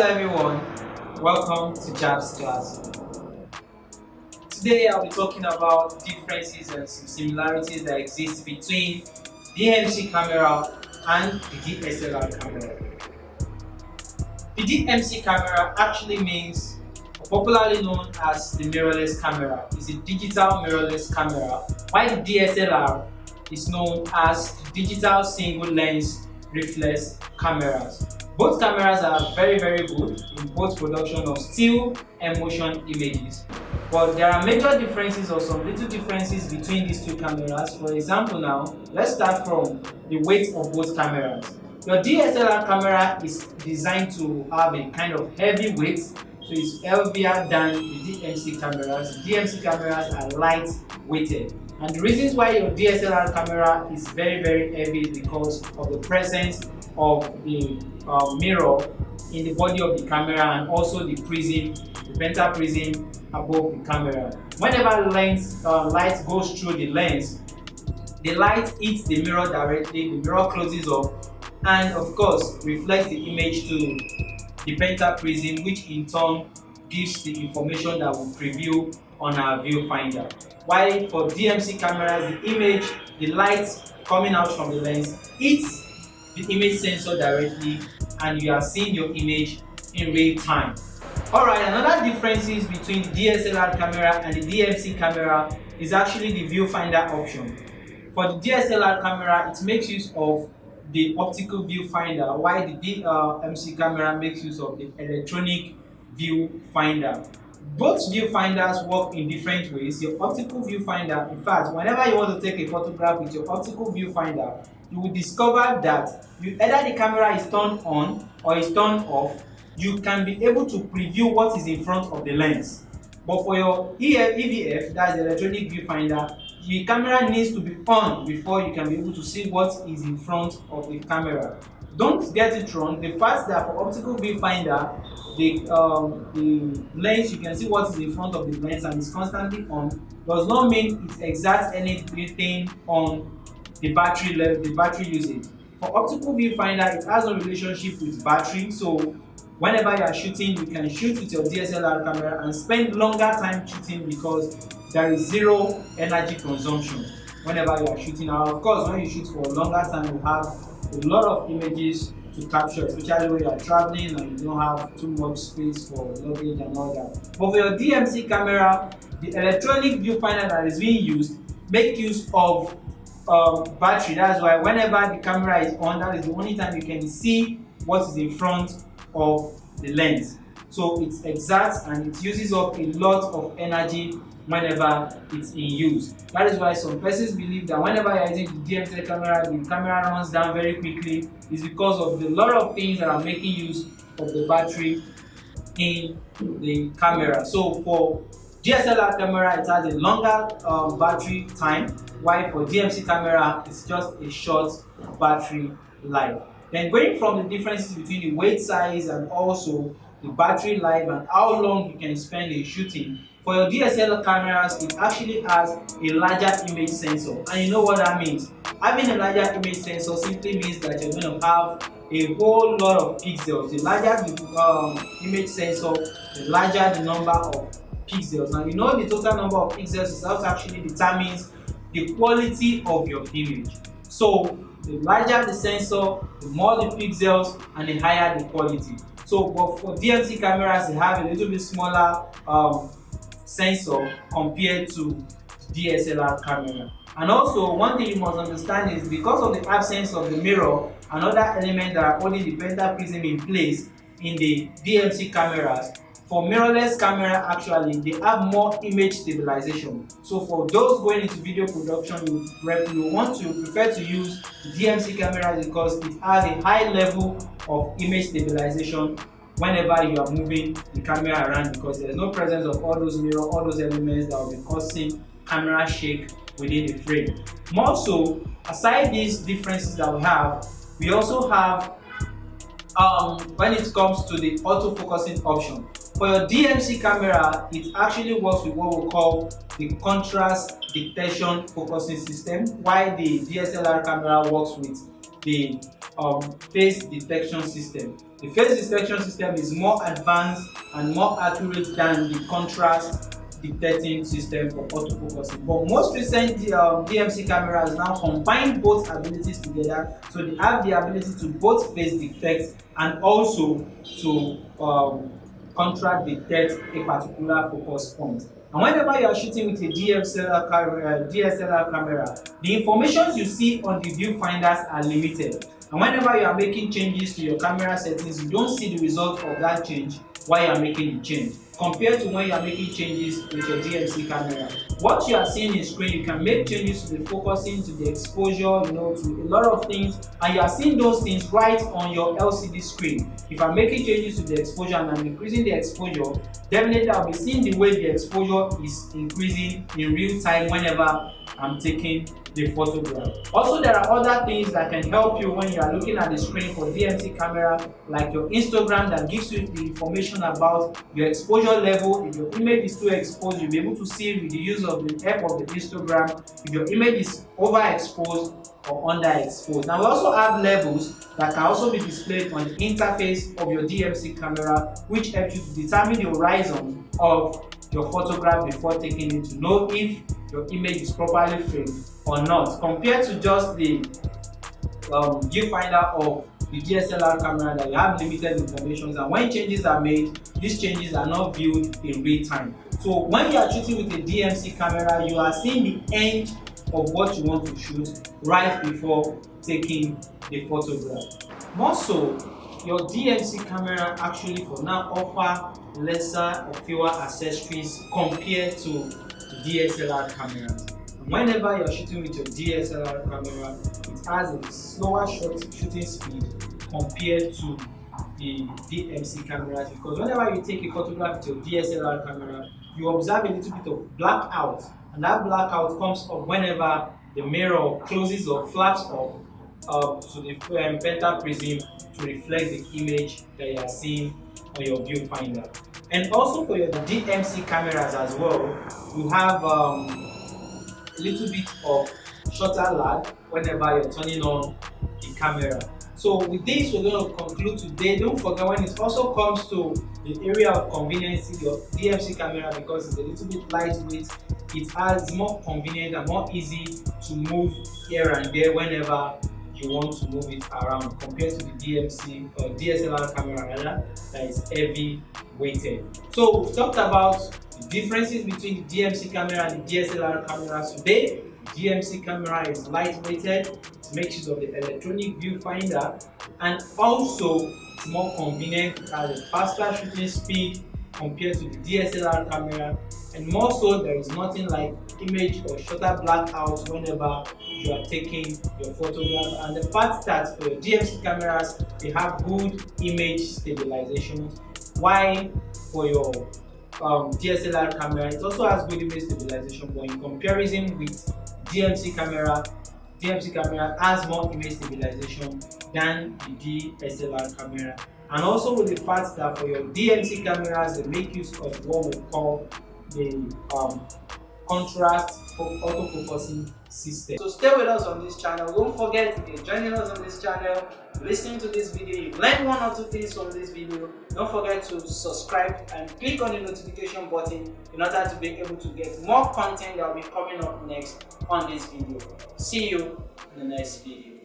Hello everyone, welcome to Jab's class. Today I'll be talking about differences and some similarities that exist between the DMC camera and the DSLR camera. The DMC camera actually means, popularly known as the mirrorless camera, is a digital mirrorless camera, while the DSLR is known as the digital single-lens reflex cameras. Both cameras are very good in both production of still and motion images, but there are major differences or some little differences between these two cameras. For example, now let's start from the weight of both cameras. Your DSLR camera is designed to have a kind of heavy weight, so it's heavier than the DMC cameras. The DMC cameras are light weighted, and the reasons why your DSLR camera is very heavy is because of the presence of the mirror in the body of the camera, and also the prism, the pentaprism above the camera. Whenever light goes through the lens, the light hits the mirror directly, the mirror closes up, and of course reflects the image to the pentaprism, which in turn gives the information that will preview on our viewfinder. While for DMC cameras, the light coming out from the lens hits the image sensor directly, and you are seeing your image in real time. Alright, another differences between the DSLR camera and the DMC camera is actually the viewfinder option. For the DSLR camera, it makes use of the optical viewfinder, while the DMC camera makes use of the electronic viewfinder. Both viewfinders work in different ways. Your optical viewfinder, in fact, whenever you want to take a photograph with your optical viewfinder, you will discover that either the camera is turned on or is turned off. You can be able to preview what is in front of the lens. But for your EVF, that's the electronic viewfinder, the camera needs to be on before you can be able to see what is in front of the camera. Don't get it wrong. The fact that for optical viewfinder, the lens, you can see what is in front of the lens and is constantly on, does not mean it exerts anything on the battery level, the battery usage. For optical viewfinder, it has no relationship with battery, so whenever you are shooting, you can shoot with your DSLR camera and spend longer time shooting because there is zero energy consumption whenever you are shooting. Now, of course, when you shoot for a longer time, you have a lot of images to capture, especially when you are traveling and you don't have too much space for luggage and all that. But for your DMC camera, the electronic viewfinder that is being used make use of battery. That's why whenever the camera is on, that is the only time you can see what is in front of the lens. So it exerts and it uses up a lot of energy whenever it's in use. That is why some persons believe that whenever you are using the DMC camera, the camera runs down very quickly. Is because of the lot of things that are making use of the battery in the camera. So for DSLR camera, it has a longer battery time, while for DMC camera, it's just a short battery life. Then going from the differences between the weight size and also the battery life and how long you can spend in shooting, for your DSLR cameras, it actually has a larger image sensor. And you know what that means? Having a larger image sensor simply means that you're going to have a whole lot of pixels. The larger the image sensor, the larger the number of pixels. Now you know the total number of pixels is what actually determines the quality of your image. So the larger the sensor, the more the pixels, and the higher the quality. So but for DMC cameras, they have a little bit smaller sensor compared to DSLR camera. And also one thing you must understand is because of the absence of the mirror and other elements that are holding the pentaprism in place in the DMC cameras, for mirrorless camera, actually they have more image stabilization. So for those going into video production, you want to prefer to use DMC cameras because it has a high level of image stabilization whenever you are moving the camera around, because there's no presence of all those mirror, all those elements that will be causing camera shake within the frame. More so, aside these differences that we also have when it comes to the auto-focusing option. For your DMC camera, it actually works with what we call the contrast detection focusing system, while the DSLR camera works with the face detection system. The face detection system is more advanced and more accurate than the contrast detecting system for autofocusing. But most recent DMC cameras now combine both abilities together, so they have the ability to both face detect and also to contrast detect a particular focus point. And whenever you are shooting with a DSLR camera, the information you see on the viewfinders are limited. And whenever you are making changes to your camera settings, you don't see the result of that change while you are making the change, compared to when you are making changes with your DMC camera. What you are seeing in screen, you can make changes to the focusing, to the exposure, to a lot of things, and you are seeing those things right on your LCD screen. If I'm making changes to the exposure and I'm increasing the exposure, definitely I'll be seeing the way the exposure is increasing in real time whenever I'm taking the photograph. Also, there are other things that can help you when you are looking at the screen for DMC camera, like your Instagram, that gives you the information about your exposure level. If your image is too exposed, you'll be able to see with the use of the help of the Instagram if your image is overexposed or underexposed. Now we also have levels that can also be displayed on the interface of your DMC camera, which helps you to determine the horizon of your photograph before taking it, to know if your image is properly framed or not, compared to just the viewfinder of the DSLR camera that you have limited information, and when changes are made, these changes are not viewed in real time. So when you are shooting with a DMC camera, you are seeing the end of what you want to shoot right before taking the photograph. More so, your DMC camera actually for now offer lesser or fewer accessories compared to the DSLR cameras. And whenever you're shooting with your DSLR camera, it has a slower shooting speed compared to the DMC cameras, because whenever you take a photograph with your DSLR camera, you observe a little bit of blackout, and that blackout comes up whenever the mirror closes or flaps up to the pentaprism to reflect the image that you are seeing on your viewfinder. And also for your DMC cameras as well, you have a little bit of shutter lag whenever you're turning on the camera. So with this, we're going to conclude today. Don't forget, when it also comes to the area of convenience, your DMC camera, because it's a little bit lightweight, it has more convenient and more easy to move here and there whenever you want to move it around, compared to the DMC or DSLR camera rather, that is heavy weighted. So we've talked about the differences between the DMC camera and the DSLR cameras today. The DMC camera is lightweighted, it makes use of the electronic viewfinder, and also it's more convenient, it has a faster shooting speed compared to the DSLR camera, and more so there is nothing like image or shutter blackout whenever you are taking your photograph. And the fact that for your DMC cameras they have good image stabilization, while for your DSLR camera it also has good image stabilization, but in comparison with DMC camera has more image stabilization than the DSLR camera. And also with the fact that for your DMC cameras they make use of what we call the contrast autofocusing system. So stay with us on this channel. Don't forget, if you're joining us on this channel, listening to this video, you learned one or two things from this video, don't forget to subscribe and click on the notification button in order to be able to get more content that will be coming up next on this video. See you in the next video.